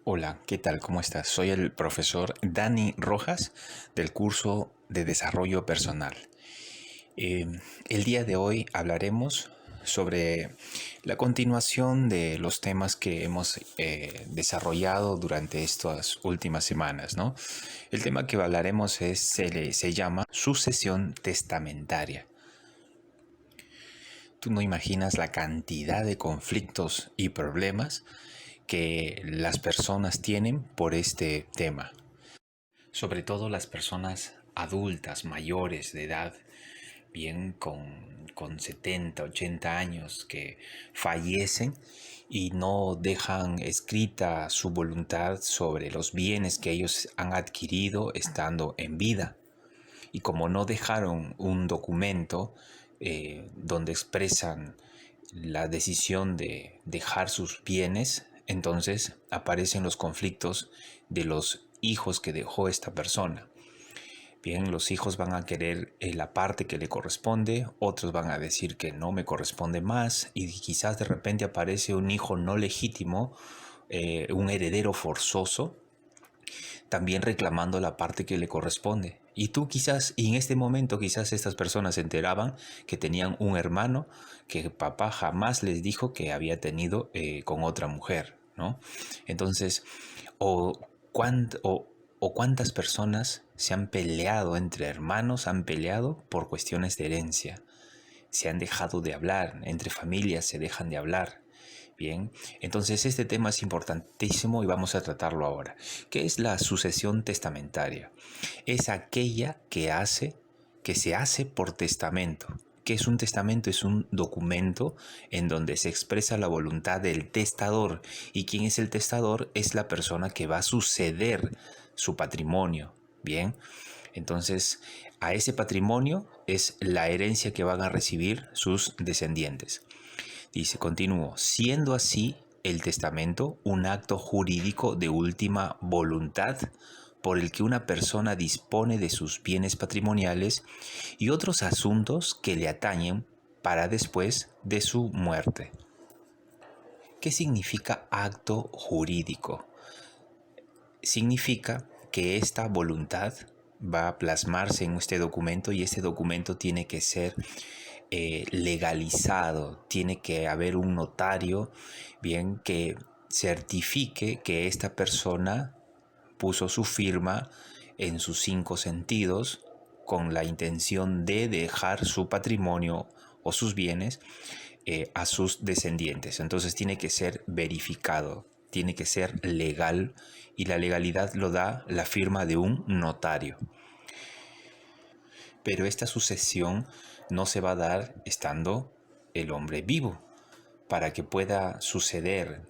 Hola, ¿qué tal? ¿Cómo estás? Soy el profesor Dani Rojas del curso de Desarrollo Personal. Eh, el día de hoy hablaremos sobre la continuación de los temas que hemos desarrollado durante estas últimas semanas, ¿no? El tema que hablaremos se llama sucesión testamentaria. Tú no imaginas la cantidad de conflictos y problemas que las personas tienen por este tema. Sobre todo las personas adultas, mayores de edad, bien con 70, 80 años, que fallecen y no dejan escrita su voluntad sobre los bienes que ellos han adquirido estando en vida. Y como no dejaron un documento donde expresan la decisión de dejar sus bienes, entonces aparecen los conflictos de los hijos que dejó esta persona. Bien, los hijos van a querer la parte que le corresponde, otros van a decir que no me corresponde más, y quizás de repente aparece un hijo no legítimo, un heredero forzoso, también reclamando la parte que le corresponde. Y tú quizás, y en este momento quizás estas personas se enteraban que tenían un hermano que papá jamás les dijo que había tenido con otra mujer, ¿no? Entonces, o, o cuántas personas se han peleado entre hermanos, han peleado por cuestiones de herencia, se han dejado de hablar, entre familias se dejan de hablar. Bien, entonces este tema es importantísimo y vamos a tratarlo ahora. ¿Qué es la sucesión testamentaria? Es aquella que se hace por testamento. ¿Qué es un testamento? Es un documento en donde se expresa la voluntad del testador. ¿Y quién es el testador? Es la persona que va a suceder su patrimonio. Bien, entonces a ese patrimonio es la herencia que van a recibir sus descendientes. Dice, continúo, siendo así el testamento un acto jurídico de última voluntad por el que una persona dispone de sus bienes patrimoniales y otros asuntos que le atañen para después de su muerte. ¿Qué significa acto jurídico? Significa que esta voluntad va a plasmarse en este documento y este documento tiene que ser legalizado, tiene que haber un notario, bien, que certifique que esta persona puso su firma en sus cinco sentidos con la intención de dejar su patrimonio o sus bienes a sus descendientes. Entonces tiene que ser verificado, tiene que ser legal y la legalidad lo da la firma de un notario. Pero esta sucesión no se va a dar estando el hombre vivo. Para que pueda suceder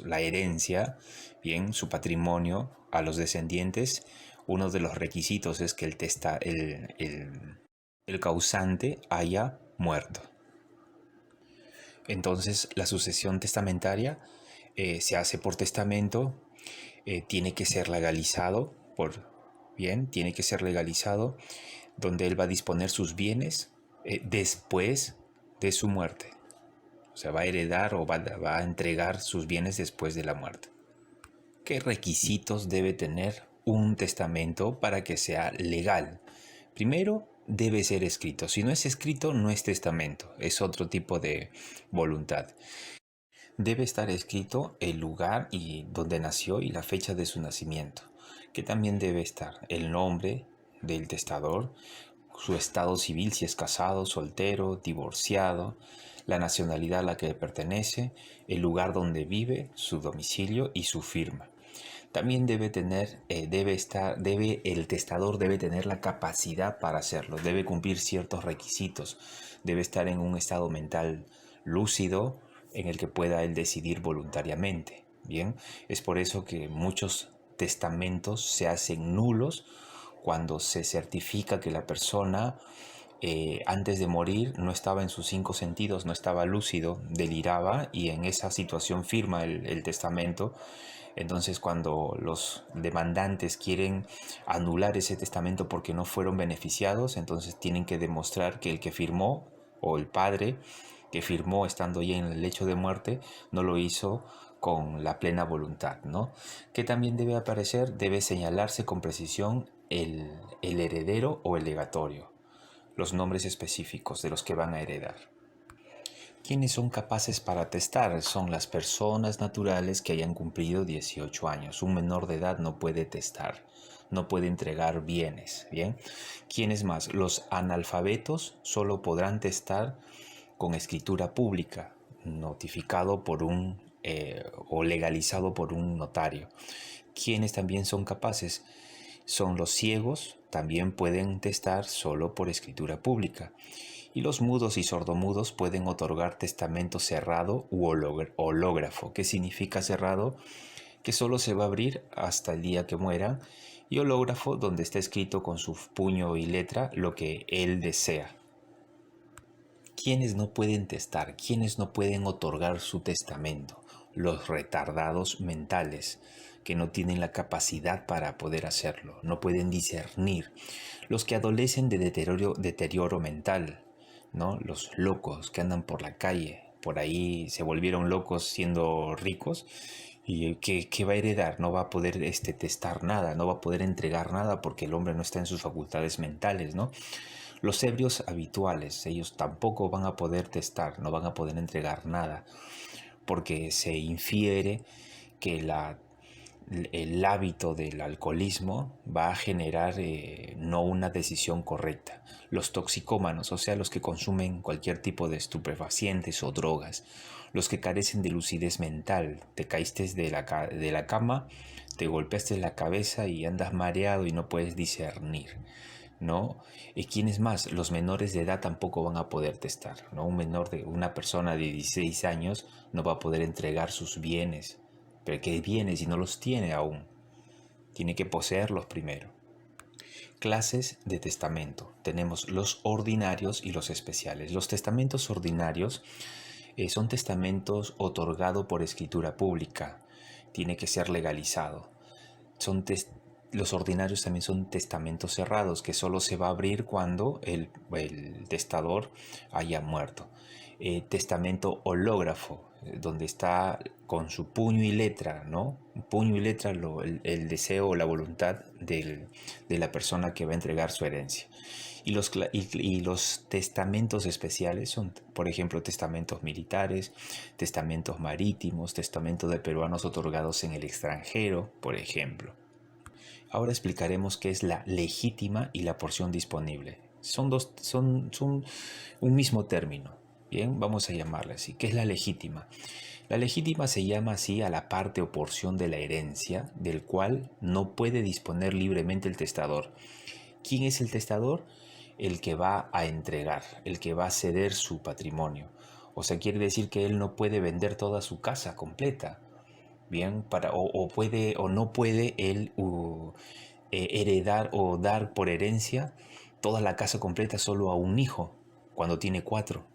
la herencia, bien, su patrimonio a los descendientes, uno de los requisitos es que el causante haya muerto. Entonces la sucesión testamentaria se hace por testamento, tiene que ser legalizado tiene que ser legalizado, donde él va a disponer sus bienes después de su muerte. O sea, va a heredar o va a entregar sus bienes después de la muerte. ¿Qué requisitos debe tener un testamento para que sea legal? Primero, debe ser escrito. Si no es escrito, no es testamento. Es otro tipo de voluntad. Debe estar escrito el lugar y donde nació y la fecha de su nacimiento, que también debe estar el nombre del testador, su estado civil, si es casado, soltero, divorciado, la nacionalidad a la que pertenece, el lugar donde vive, su domicilio y su firma. También el testador debe tener la capacidad para hacerlo, debe cumplir ciertos requisitos, debe estar en un estado mental lúcido en el que pueda él decidir voluntariamente. Bien, es por eso que muchos testamentos se hacen nulos cuando se certifica que la persona antes de morir no estaba en sus cinco sentidos, no estaba lúcido, deliraba y en esa situación firma el testamento. Entonces cuando los demandantes quieren anular ese testamento porque no fueron beneficiados, entonces tienen que demostrar que el que firmó o el padre que firmó estando ya en el lecho de muerte no lo hizo con la plena voluntad, ¿no? ¿Qué también debe aparecer? Debe señalarse con precisión el heredero o el legatorio, los nombres específicos de los que van a heredar. ¿Quiénes son capaces para testar? Son las personas naturales que hayan cumplido 18 años. Un menor de edad no puede testar, no puede entregar bienes, ¿bien? ¿Quiénes más? Los analfabetos solo podrán testar con escritura pública, notificado por o legalizado por un notario. ¿Quiénes también son capaces? Son los ciegos, también pueden testar solo por escritura pública. Y los mudos y sordomudos pueden otorgar testamento cerrado u hológrafo. ¿Qué significa cerrado? Que solo se va a abrir hasta el día que mueran. Y hológrafo, donde está escrito con su puño y letra lo que él desea. ¿Quiénes no pueden testar? ¿Quiénes no pueden otorgar su testamento? Los retardados mentales, que no tienen la capacidad para poder hacerlo, no pueden discernir. Los que adolecen de deterioro mental, ¿no? Los locos que andan por la calle, por ahí se volvieron locos siendo ricos. ¿Y qué va a heredar? No va a poder testar nada, no va a poder entregar nada porque el hombre no está en sus facultades mentales, ¿no? Los ebrios habituales, ellos tampoco van a poder testar, no van a poder entregar nada, porque se infiere que el hábito del alcoholismo va a generar no una decisión correcta. Los toxicómanos, o sea, los que consumen cualquier tipo de estupefacientes o drogas, los que carecen de lucidez mental, te caíste de la cama, te golpeaste la cabeza y andas mareado y no puedes discernir, ¿no? ¿Y quiénes más? Los menores de edad tampoco van a poder testar, ¿no? Una persona de 16 años no va a poder entregar sus bienes. ¿Pero qué bienes si no los tiene aún? Tiene que poseerlos primero. Clases de testamento. Tenemos los ordinarios y los especiales. Los testamentos ordinarios son testamentos otorgados por escritura pública. Tiene que ser legalizado. Los ordinarios también son testamentos cerrados, que solo se va a abrir cuando el testador haya muerto. Testamento hológrafo, donde está con su puño y letra, ¿no? Puño y letra el deseo o la voluntad de la persona que va a entregar su herencia. Y los testamentos especiales son, por ejemplo, testamentos militares, testamentos marítimos, testamentos de peruanos otorgados en el extranjero, por ejemplo. Ahora explicaremos qué es la legítima y la porción disponible. Son un mismo término. Bien, vamos a llamarla así. ¿Qué es la legítima? La legítima se llama así a la parte o porción de la herencia del cual no puede disponer libremente el testador. ¿Quién es el testador? El que va a entregar, el que va a ceder su patrimonio. O sea, quiere decir que él no puede vender toda su casa completa. Bien, puede o no puede él heredar o dar por herencia toda la casa completa solo a un hijo cuando tiene 4.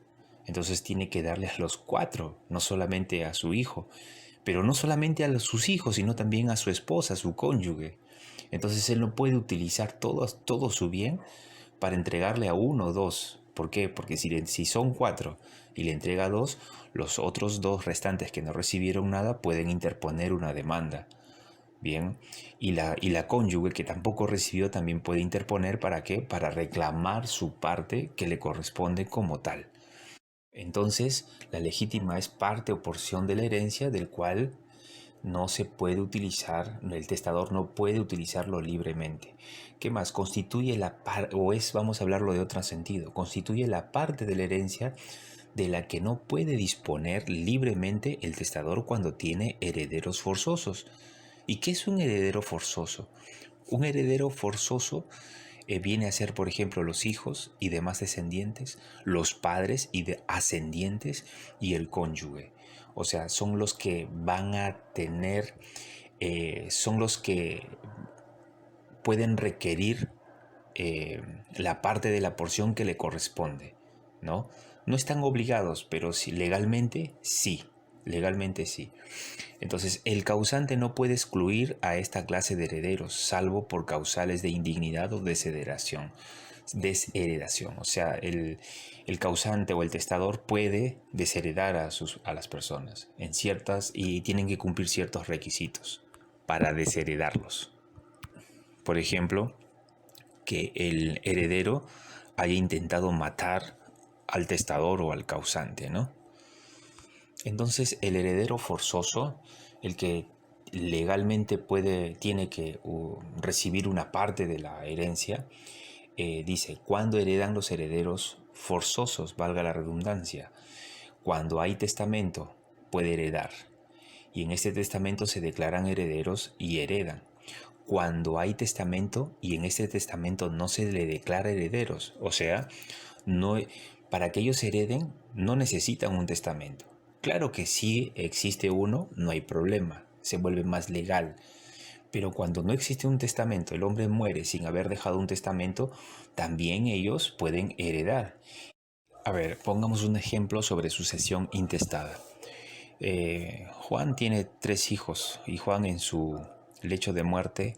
Entonces tiene que darle a los 4, no solamente a su hijo, pero no solamente a sus hijos, sino también a su esposa, a su cónyuge. Entonces él no puede utilizar todo su bien para entregarle a uno o dos. ¿Por qué? Porque si son 4 y le entrega 2, los otros 2 restantes que no recibieron nada pueden interponer una demanda. Bien, y la cónyuge que tampoco recibió también puede interponer. ¿Para qué? Para reclamar su parte que le corresponde como tal. Entonces, la legítima es parte o porción de la herencia del cual no se puede utilizar, el testador no puede utilizarlo libremente. ¿Qué más? Constituye vamos a hablarlo de otro sentido, constituye la parte de la herencia de la que no puede disponer libremente el testador cuando tiene herederos forzosos. ¿Y qué es un heredero forzoso? Un heredero forzoso viene a ser, por ejemplo, los hijos y demás descendientes, los padres y ascendientes y el cónyuge. O sea, son los que van a tener, son los que pueden requerir la parte de la porción que le corresponde, ¿no? No están obligados, pero sí, legalmente sí. Legalmente sí. Entonces, el causante no puede excluir a esta clase de herederos, salvo por causales de indignidad o desheredación. desheredación. O sea, el causante o el testador puede desheredar a las personas en ciertas y tienen que cumplir ciertos requisitos para desheredarlos. Por ejemplo, que el heredero haya intentado matar al testador o al causante, ¿no? Entonces, el heredero forzoso, el que legalmente tiene que recibir una parte de la herencia, dice, ¿cuándo heredan los herederos forzosos? Valga la redundancia. Cuando hay testamento, puede heredar. Y en este testamento se declaran herederos y heredan. Cuando hay testamento y en este testamento no se le declara herederos, o sea, no, para que ellos hereden no necesitan un testamento. Claro que si existe uno, no hay problema, se vuelve más legal. Pero cuando no existe un testamento, el hombre muere sin haber dejado un testamento, también ellos pueden heredar. A ver, pongamos un ejemplo sobre sucesión intestada. Juan tiene 3 hijos y Juan en su lecho de muerte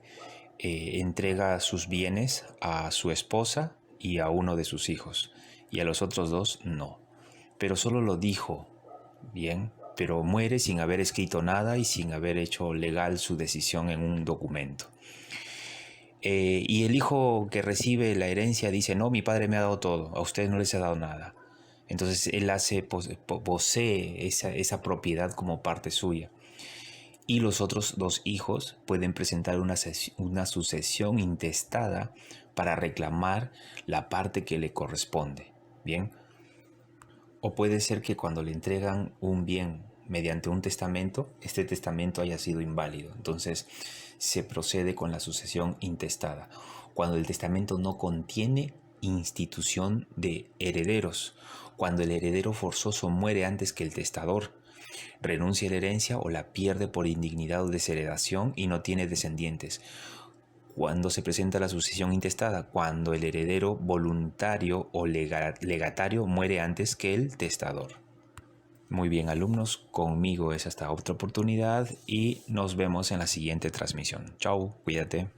entrega sus bienes a su esposa y a uno de sus hijos, y a los otros 2 no. Pero solo lo dijo, bien, pero muere sin haber escrito nada y sin haber hecho legal su decisión en un documento. Y el hijo que recibe la herencia dice, no, mi padre me ha dado todo, a ustedes no les ha dado nada. Entonces él posee esa propiedad como parte suya. Y los otros 2 hijos pueden presentar una sucesión intestada para reclamar la parte que le corresponde. Bien. O puede ser que cuando le entregan un bien mediante un testamento, este testamento haya sido inválido. Entonces se procede con la sucesión intestada. Cuando el testamento no contiene institución de herederos, cuando el heredero forzoso muere antes que el testador, renuncia a la herencia o la pierde por indignidad o desheredación y no tiene descendientes. Cuando se presenta la sucesión intestada, cuando el heredero voluntario o legatario muere antes que el testador. Muy bien, alumnos, conmigo es hasta otra oportunidad y nos vemos en la siguiente transmisión. Chao, cuídate.